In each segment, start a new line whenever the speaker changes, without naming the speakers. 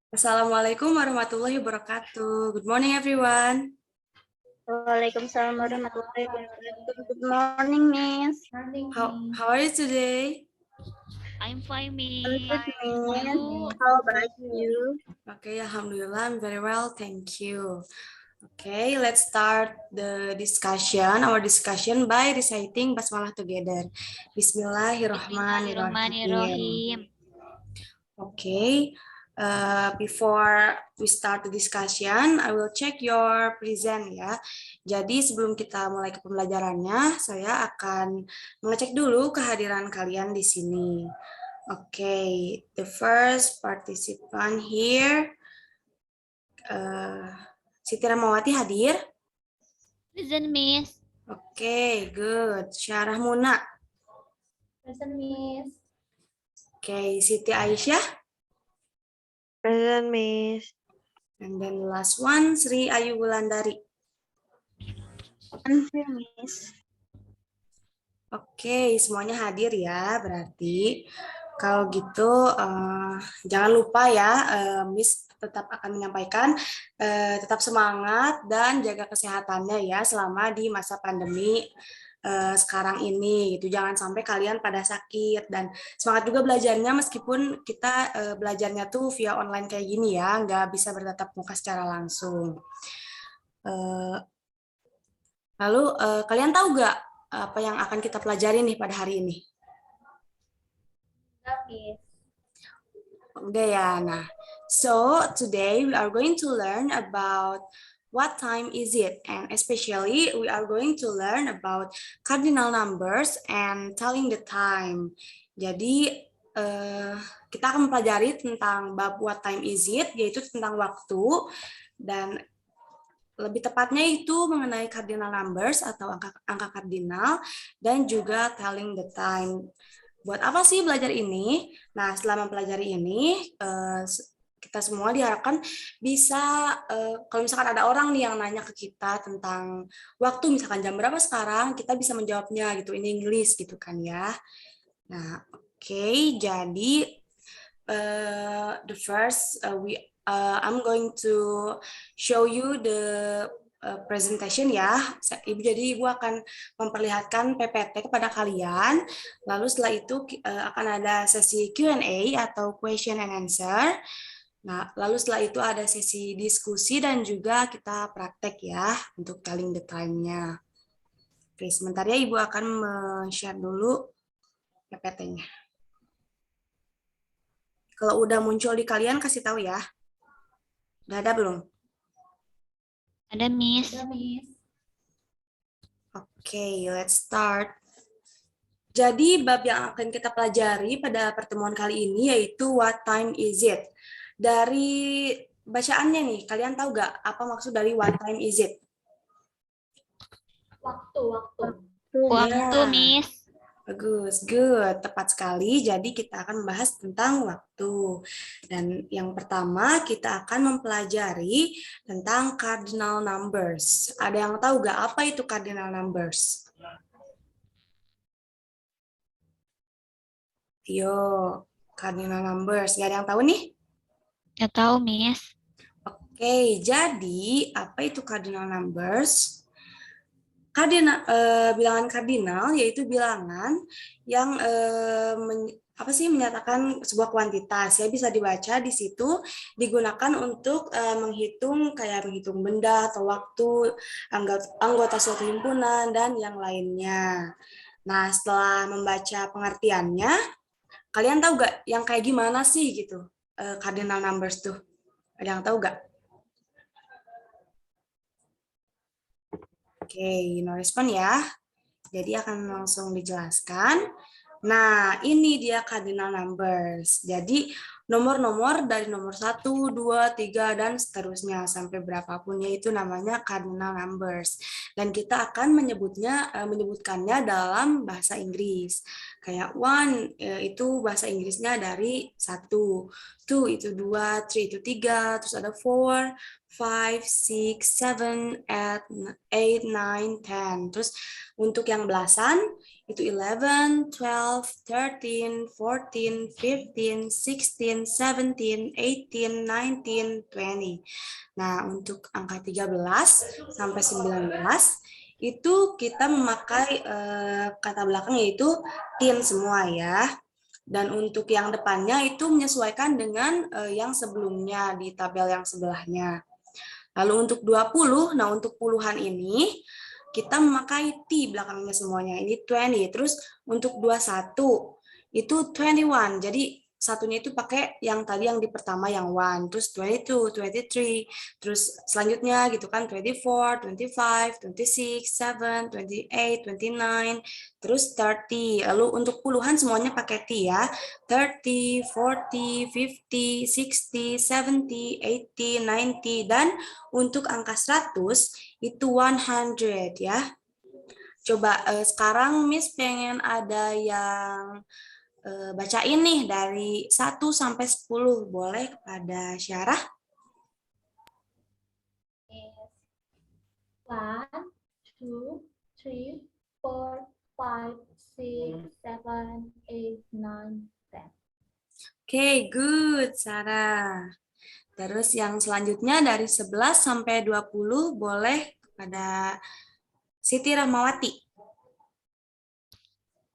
Assalamualaikum warahmatullahi wabarakatuh. Good morning, everyone.
Waalaikumsalam warahmatullahi wabarakatuh. Good morning, Miss.
How are you today?
I'm fine,
I'm
Miss.
good, Miss.
You?
How about you?
Okay, alhamdulillah, I'm very well, thank you. Okay, let's start our discussion by reciting basmalah together. Bismillahirrahmanirrahim.
Bismillahirrahmanirrahim.
Okay, before we start the discussion, I will check your present ya. Jadi sebelum kita mulai ke pembelajarannya, saya akan mengecek dulu kehadiran kalian di sini. Okay, the first participant here, Siti Ramawati hadir.
Present, Miss.
Okay, good. Syarah Muna.
Present, Miss.
Okay, Siti Aisyah.
Present, Miss.
And then last one, Sri Ayu Wulandari.
I'm here, Miss.
Oke, semuanya hadir ya. Berarti kalau gitu jangan lupa ya, Miss tetap akan menyampaikan tetap semangat dan jaga kesehatannya ya selama di masa pandemi sekarang ini gitu. Jangan sampai kalian pada sakit dan semangat juga belajarnya meskipun kita belajarnya tuh via online kayak gini ya, nggak bisa bertatap muka secara langsung. Lalu kalian tahu nggak apa yang akan kita pelajari nih pada hari ini? Udah ya. Nah, so today we are going to learn about what time is it, and especially we are going to learn about cardinal numbers and telling the time. Jadi kita akan mempelajari tentang bab what time is it, yaitu tentang waktu, dan lebih tepatnya itu mengenai cardinal numbers atau angka kardinal, dan juga telling the time. Buat apa sih belajar ini? Nah, setelah mempelajari ini, kita semua diharapkan bisa, kalau misalkan ada orang nih yang nanya ke kita tentang waktu, misalkan jam berapa sekarang, kita bisa menjawabnya gitu, in English gitu kan ya. Nah, oke, jadi the first I'm going to show you the presentation ya. Jadi Ibu akan memperlihatkan PPT kepada kalian. Lalu setelah itu akan ada sesi Q&A atau question and answer. Nah, lalu setelah itu ada sesi diskusi dan juga kita praktek ya untuk telling the time-nya. Oke, sebentar ya Ibu akan share dulu PPT-nya. Kalau udah muncul di kalian kasih tahu ya. Udah ada belum?
Ada, Miss.
Oke, let's start. Jadi bab yang akan kita pelajari pada pertemuan kali ini yaitu what time is it. Dari bacaannya nih, kalian tahu gak apa maksud dari what time is it?
Waktu, Miss.
Bagus, good, tepat sekali. Jadi kita akan membahas tentang waktu. Dan yang pertama kita akan mempelajari tentang cardinal numbers. Ada yang tahu gak apa itu cardinal numbers? Yo, cardinal numbers. Gak ada yang tahu nih?
Nggak tahu, Miss.
Oke, jadi apa itu cardinal numbers? Bilangan kardinal yaitu bilangan yang menyatakan sebuah kuantitas ya, bisa dibaca di situ, digunakan untuk menghitung benda atau waktu, anggota suatu himpunan dan yang lainnya. Nah, setelah membaca pengertiannya, kalian tahu gak yang kayak gimana sih gitu cardinal numbers tuh? Ada yang tahu gak? Oke, no respon ya. Jadi akan langsung dijelaskan. Nah, ini dia cardinal numbers. Jadi nomor-nomor dari nomor 1, 2, 3, dan seterusnya sampai berapapun yaitu namanya cardinal numbers. Dan kita akan menyebutkannya dalam bahasa Inggris. Kayak one itu bahasa Inggrisnya dari 1, two itu 2, three itu 3, terus ada 4, 5, 6, 7, 8, 9, 10. Terus untuk yang belasan itu 11, 12, 13, 14, 15, 16, 16, 17, 18, 19, 20. Nah, untuk angka 13 sampai 19 itu kita memakai kata belakang yaitu teen semua ya. Dan untuk yang depannya itu menyesuaikan dengan yang sebelumnya di tabel yang sebelahnya. Lalu untuk 20, nah untuk puluhan ini kita memakai T belakangnya semuanya. Ini 20. Terus untuk 21 itu 21. Jadi satunya itu pakai yang tadi yang di pertama yang 1. Terus 22, 23. Terus selanjutnya gitu kan 24, 25, 26, 7, 28, 29. Terus 30. Lalu untuk puluhan semuanya pakai T ya. 30, 40, 50, 60, 70, 80, 90. Dan untuk angka 100 itu 100 ya. Coba sekarang Miss pengen ada yang bacain nih dari 1 sampai 10. Boleh kepada Syarah?
Miss. 1, 2, 3, 4, 5, 6, 7, 8, 9, 10.
Oke, good, Sarah. Terus yang selanjutnya dari 11 sampai 20 boleh kepada Siti Rahmawati.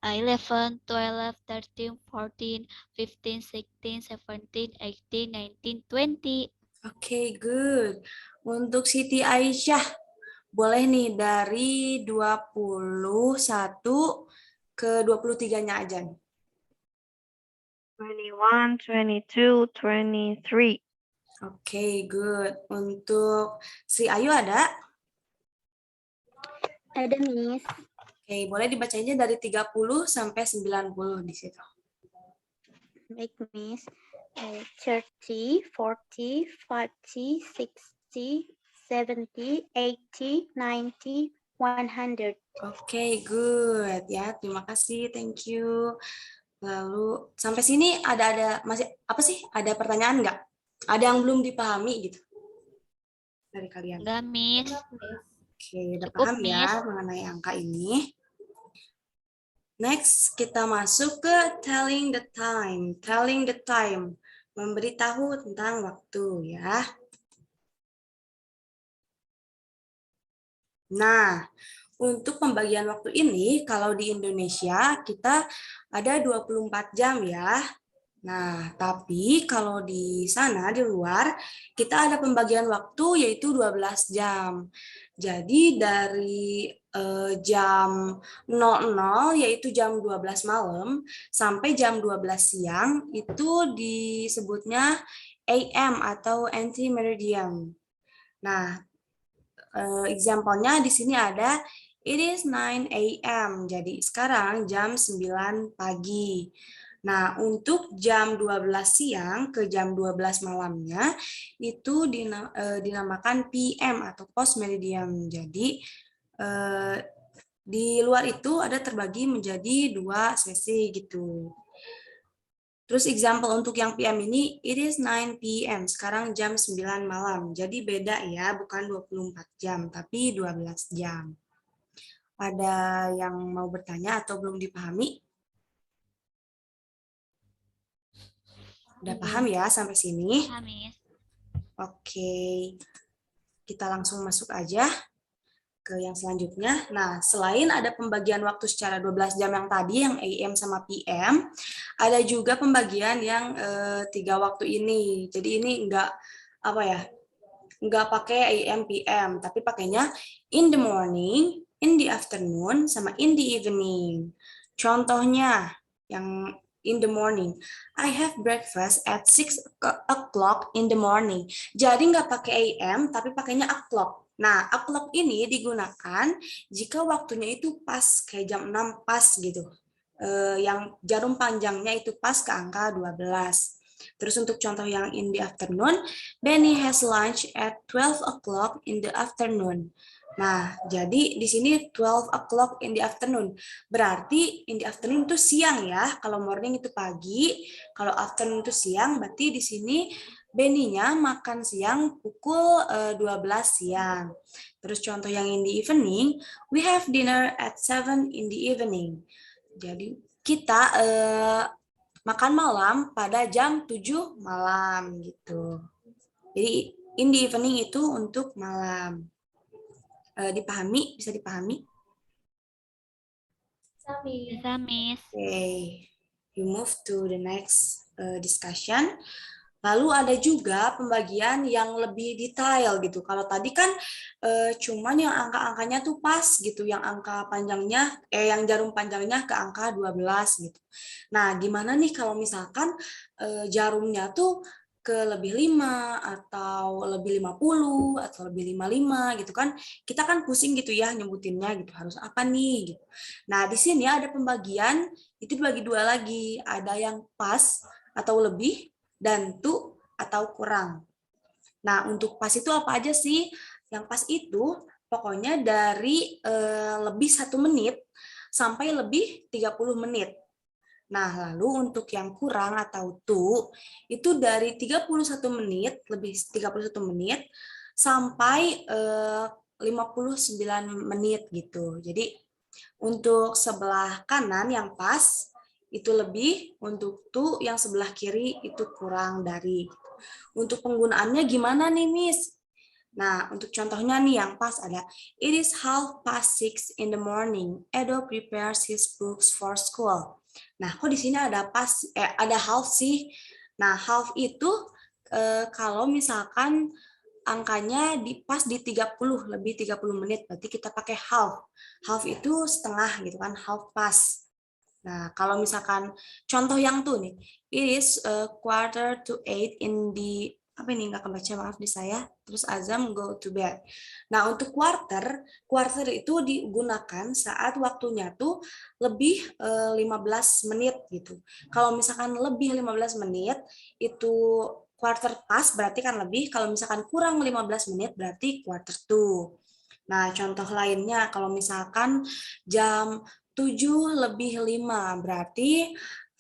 11, 12, 13, 14, 15, 16, 17, 18, 19, 20.
Oke, good. Untuk Siti Aisyah, boleh nih dari 21 ke 23-nya aja.
21, 22, 23.
Oke, good. Untuk Sri Ayu ada?
Ada, Miss.
Oke, boleh dibacanya dari 30 sampai 90 di situ.
Baik, Miss. 30, 40, 50, 60, 70, 80, 90, 100.
Oke, good ya. Terima kasih, thank you. Lalu sampai sini ada masih apa sih? Ada pertanyaan nggak? Ada yang belum dipahami gitu dari kalian?
Enggak, Miss.
Oke, udah
Cukup,
paham ya
Miss.
mengenai angka ini. Next, kita masuk ke telling the time. Telling the time, memberitahu tentang waktu ya. Nah, untuk pembagian waktu ini, kalau di Indonesia kita ada 24 jam ya. Nah, tapi kalau di sana, di luar, kita ada pembagian waktu yaitu 12 jam. Jadi dari jam 00, yaitu jam 12 malam, sampai jam 12 siang, itu disebutnya AM atau anti-meridian. Nah, example-nya di sini ada it is 9 a.m. Jadi sekarang jam 9 pagi. Nah, untuk jam 12 siang ke jam 12 malamnya itu dinamakan PM atau post meridian. Jadi di luar itu ada terbagi menjadi 2 sesi gitu. Terus example untuk yang PM ini, it is 9 p.m. Sekarang jam 9 malam. Jadi beda ya, bukan 24 jam, tapi 12 jam. Ada yang mau bertanya atau belum dipahami? Udah paham ya sampai sini?
Paham, Miss.
Oke, kita langsung masuk aja ke yang selanjutnya. Nah, selain ada pembagian waktu secara 12 jam yang tadi, yang AM sama PM, ada juga pembagian yang 3 waktu ini. Jadi ini enggak pakai AM, PM, tapi pakainya in the morning, in the afternoon, sama in the evening. Contohnya, yang in the morning, I have breakfast at 6 o'clock in the morning. Jadi nggak pakai AM, tapi pakainya o'clock. Nah, o'clock ini digunakan jika waktunya itu pas, kayak jam 6 pas gitu. Yang jarum panjangnya itu pas ke angka 12. Terus untuk contoh yang in the afternoon, Benny has lunch at 12 o'clock in the afternoon. Nah, jadi di sini 12 o'clock in the afternoon. Berarti in the afternoon itu siang ya. Kalau morning itu pagi, kalau afternoon itu siang, berarti di sini Benny-nya makan siang pukul 12 siang. Terus contoh yang in the evening, we have dinner at 7 in the evening. Jadi kita makan malam pada jam 7 malam gitu. Jadi in the evening itu untuk malam. Dipahami? Bisa dipahami?
Bisa, Miss.
Okay, we move to the next discussion. Lalu ada juga pembagian yang lebih detail gitu. Kalau tadi kan cuman yang angka-angkanya tuh pas gitu, yang angka panjangnya, yang jarum panjangnya ke angka 12 gitu. Nah, gimana nih kalau misalkan jarumnya tuh ke lebih 5 atau lebih 50 atau lebih 55 gitu kan. Kita kan pusing gitu ya nyebutinnya gitu, harus apa nih gitu. Nah, di sini ada pembagian itu dibagi dua lagi, ada yang pas atau lebih dan tu atau kurang. Nah, untuk pas itu apa aja sih? Yang pas itu pokoknya dari lebih 1 menit sampai lebih 30 menit. Nah, lalu untuk yang kurang atau tu, itu dari 31 menit, lebih 31 menit, sampai 59 menit gitu. Jadi, untuk sebelah kanan yang pas, itu lebih, untuk tu yang sebelah kiri itu kurang dari. Untuk penggunaannya gimana nih, Miss? Nah, untuk contohnya nih yang pas ada, it is 6:30 in the morning. Edo prepares his books for school. Nah, kok di sini ada ada half sih? Nah, half itu kalau misalkan angkanya pas di 30, lebih 30 menit, berarti kita pakai half. Half itu setengah gitu kan, half past. Nah, kalau misalkan contoh yang tuh nih, it is 7:45 in the apa ini nggak kebaca maaf di saya. Terus Azam go to bed. Nah, untuk quarter itu digunakan saat waktunya tuh lebih 15 menit gitu. Kalau misalkan lebih 15 menit itu quarter past berarti kan lebih. Kalau misalkan kurang 15 menit berarti quarter to. Nah, contoh lainnya kalau misalkan jam 7:05 berarti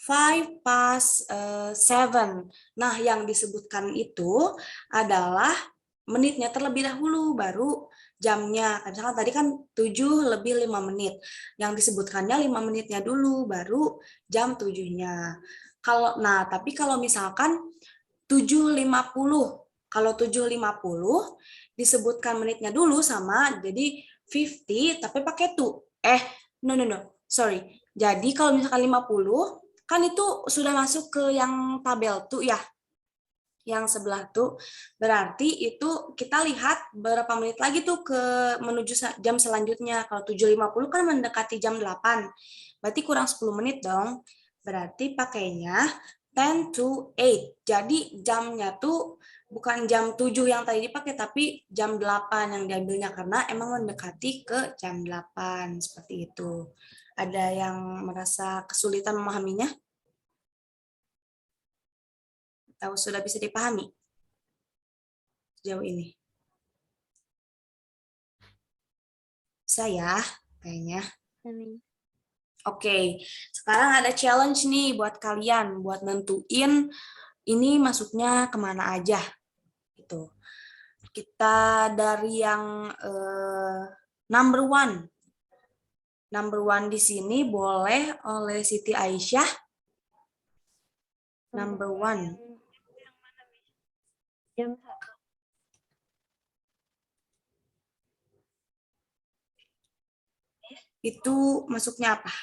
7:05. Nah, yang disebutkan itu adalah menitnya terlebih dahulu, baru jamnya. Misalkan tadi kan 7:05. Yang disebutkannya 5 menitnya dulu, baru jam 7-nya. Tapi kalau misalkan 7:50, kalau 7:50 disebutkan menitnya dulu sama, jadi 50 tapi pakai to. No, sorry. Jadi kalau misalkan 50, kan itu sudah masuk ke yang tabel tuh ya, yang sebelah tuh. Berarti itu kita lihat berapa menit lagi tuh ke menuju jam selanjutnya. Kalau 7:50 kan mendekati jam 8. Berarti kurang 10 menit dong. Berarti pakainya 10 to 8. Jadi jamnya tuh bukan jam 7 yang tadi dipakai, tapi jam 8 yang diambilnya karena emang mendekati ke jam 8. Seperti itu. Ada yang merasa kesulitan memahaminya? Atau sudah bisa dipahami sejauh ini? Saya kayaknya. Oke, sekarang ada challenge nih buat kalian, buat nentuin ini masuknya kemana aja. Gitu. Kita dari yang number one. Number one di sini boleh oleh Siti Aisyah. Number one.
Jam
Itu masuknya apa?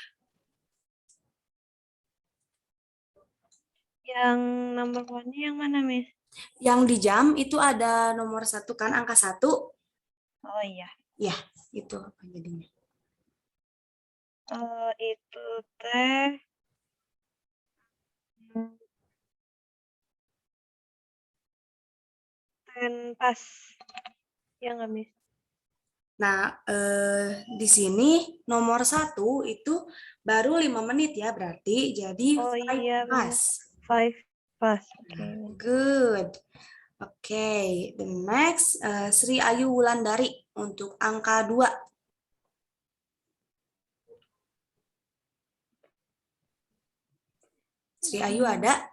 yang nomor one-nya yang mana, Miss?
Yang di jam itu ada nomor 1 kan, angka 1.
Oh iya.
Ya, itu apa jadinya?
Itu teh ten pas. Ya nggak, Miss?
Nah, di sini nomor 1 itu baru 5 menit ya, berarti jadi
Oh
5
iya, benar.
pas.
5 pas. Oke.
Good. Oke, the next Sri Ayu Wulandari untuk angka 2. Sri Ayu ada?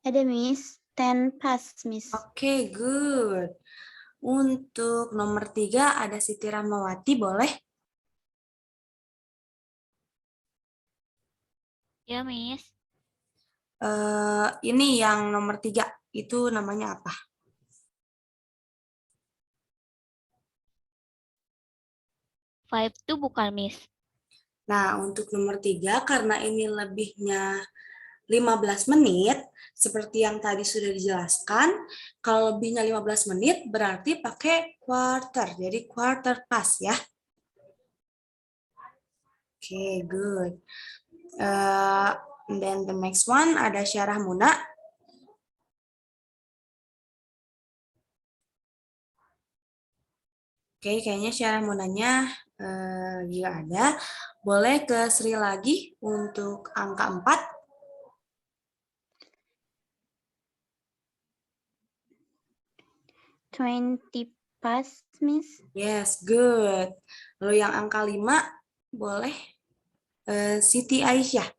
Ada, Miss. 10 pas, Miss.
Oke, good. Untuk nomor 3 ada Siti Rahmawati, boleh?
Ya, Miss.
Ini yang nomor 3, itu namanya apa?
Five itu bukan, Miss.
Nah, untuk nomor 3, karena ini lebihnya 15 menit, seperti yang tadi sudah dijelaskan, kalau lebihnya 15 menit berarti pakai quarter, jadi quarter past ya. Oke, good. Then the next one ada Syarah Muna. Oke, kayaknya Syarah Munanya juga ada. Boleh ke Sri lagi untuk angka 4.
20 past, Miss.
Yes, good. Lalu yang angka 5, boleh Siti Aisyah.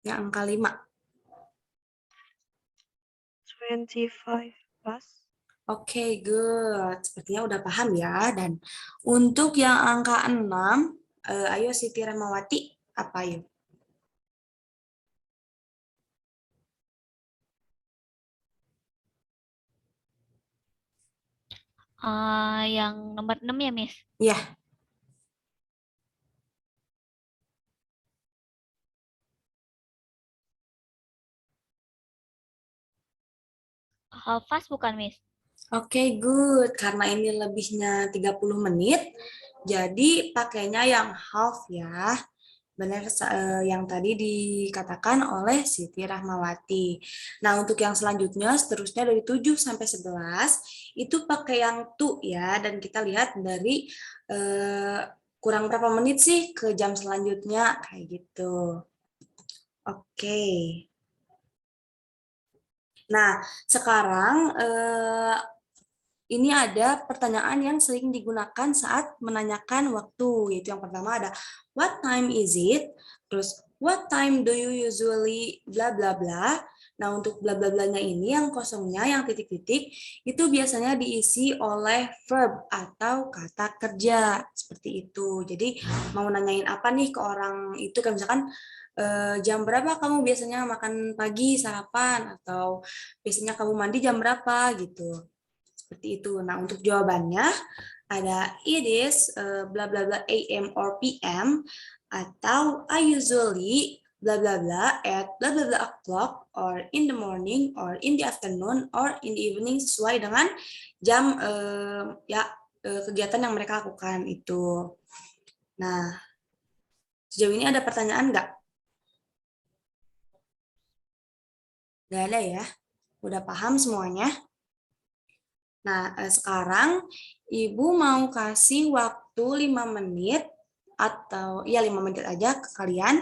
Yang angka 5.
25 past.
Oke, good. Sepertinya udah paham ya. Dan untuk yang angka 6, ayo Siti Rahmawati, apa yuk?
Yang nomor 6 ya, Miss.
Ya,
Half past bukan, Miss.
oke, good. Karena ini lebihnya 30 menit, jadi pakainya yang half ya. Benar yang tadi dikatakan oleh Siti Rahmawati. Nah, untuk yang selanjutnya, seterusnya dari 7 sampai 11, itu pakai yang tu ya. Dan kita lihat dari kurang berapa menit sih ke jam selanjutnya, kayak gitu. Oke. Nah, sekarang ini ada pertanyaan yang sering digunakan saat menanyakan waktu, yaitu yang pertama ada what time is it? Terus what time do you usually bla bla bla. Nah, untuk bla bla blanya ini yang kosongnya yang titik-titik itu biasanya diisi oleh verb atau kata kerja seperti itu. Jadi mau nanyain apa nih ke orang itu, kan misalkan jam berapa kamu biasanya makan pagi sarapan, atau biasanya kamu mandi jam berapa gitu. Seperti itu. Nah, untuk jawabannya ada it is bla bla bla AM or PM, atau I usually bla bla bla at bla bla bla o'clock, or in the morning, or in the afternoon, or in the evening, sesuai dengan jam kegiatan yang mereka lakukan itu. Nah, sejauh ini ada pertanyaan nggak? Nggak ada ya? Udah paham semuanya? Nah, sekarang Ibu mau kasih waktu 5 menit, atau ya 5 menit aja ke kalian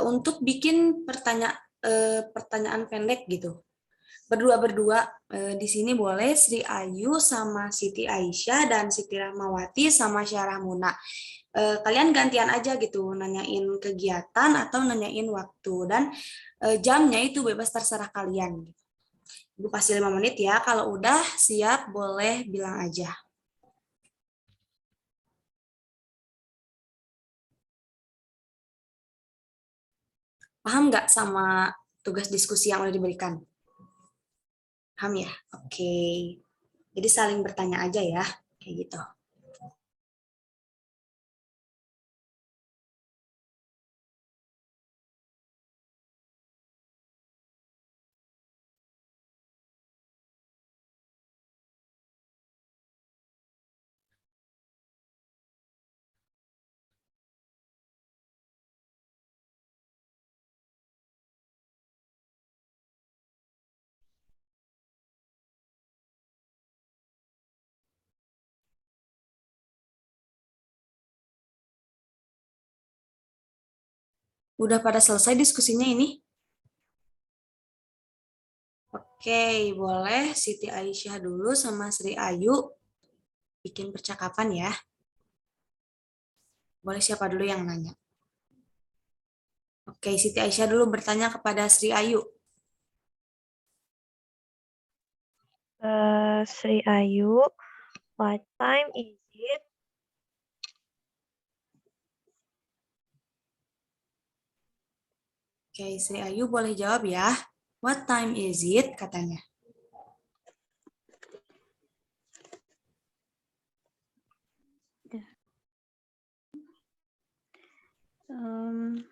untuk bikin pertanyaan pendek gitu. Berdua-berdua di sini boleh Sri Ayu sama Siti Aisyah, dan Siti Rahmawati sama Syarah Muna. Kalian gantian aja gitu, nanyain kegiatan atau nanyain waktu, dan jamnya itu bebas terserah kalian. Ibu kasih 5 menit ya, kalau udah siap boleh bilang aja. Paham nggak sama tugas diskusi yang udah diberikan? Paham ya? Oke. Jadi saling bertanya aja ya, kayak gitu. Udah pada selesai diskusinya ini? Oke, boleh Siti Aisyah dulu sama Sri Ayu bikin percakapan ya. Boleh siapa dulu yang nanya? Oke, Siti Aisyah dulu bertanya kepada Sri Ayu.
Sri Ayu, what time is it?
Oke, Sri Ayu boleh jawab ya. What time is it? Katanya.
Um,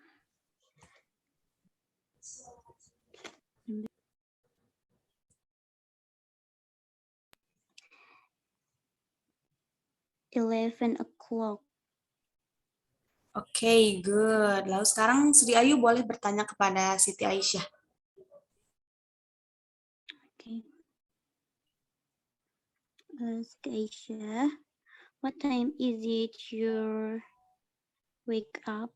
11 o'clock.
Oke, good. Lalu sekarang Sri Ayu boleh bertanya kepada Siti Aisyah.
Okay. Aisha, what time is it you wake up?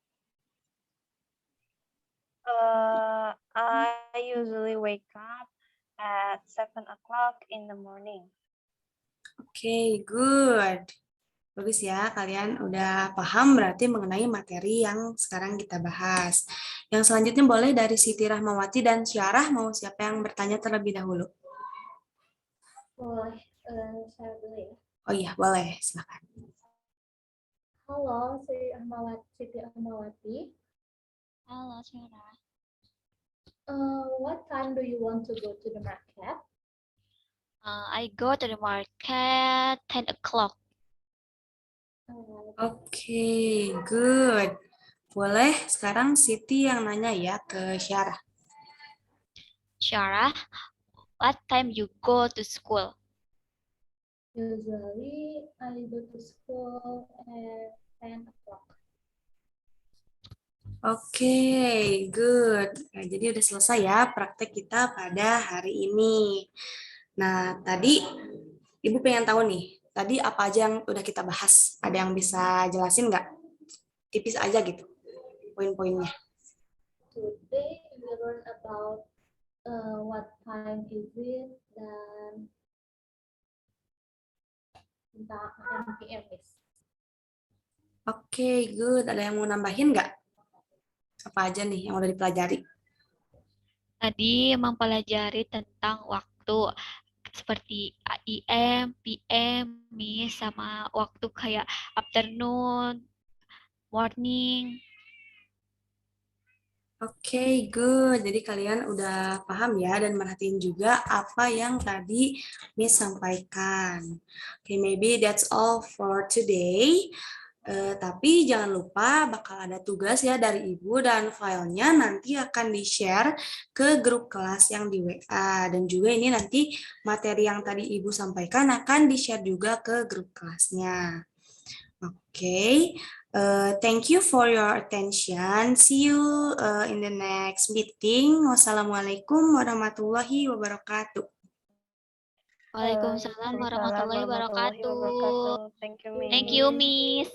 I usually wake up at 7 o'clock in the morning.
Oke, good. Bagus ya, kalian udah paham berarti mengenai materi yang sekarang kita bahas. Yang selanjutnya boleh dari Siti Rahmawati dan Syarah, mau siapa yang bertanya terlebih dahulu?
Boleh, saya dulu ya.
Oh iya, boleh, silakan.
Halo, Siti Ahmawati.
Halo, Syarah.
What time do you want to go to the market?
I go to the market 10 o'clock.
Oke, good. Boleh sekarang Siti yang nanya ya ke Syarah.
Syarah, what time you go to school?
Usually, I go to school at 10 o'clock.
Oke, good. Nah, jadi udah selesai ya praktek kita pada hari ini. Nah, tadi Ibu pengen tahu nih, tadi apa aja yang udah kita bahas? Ada yang bisa jelasin nggak? Tipis aja gitu, poin-poinnya.
Today, we learn about what time is it dan tentang MPM, Miss.
Oke, good. Ada yang mau nambahin nggak? Apa aja nih yang udah dipelajari?
Tadi mempelajari tentang waktu seperti AM, PM, Miss, sama waktu kayak afternoon, morning.
Oke, good. Jadi kalian udah paham ya dan merhatiin juga apa yang tadi Miss sampaikan. Oke, maybe that's all for today. Tapi jangan lupa bakal ada tugas ya dari Ibu dan filenya nanti akan di-share ke grup kelas yang di WA. Dan juga ini nanti materi yang tadi Ibu sampaikan akan di-share juga ke grup kelasnya. Oke, thank you for your attention. See you in the next meeting. Wassalamualaikum warahmatullahi wabarakatuh.
Waalaikumsalam warahmatullahi wabarakatuh.
Thank you, Miss.
Thank you, Miss.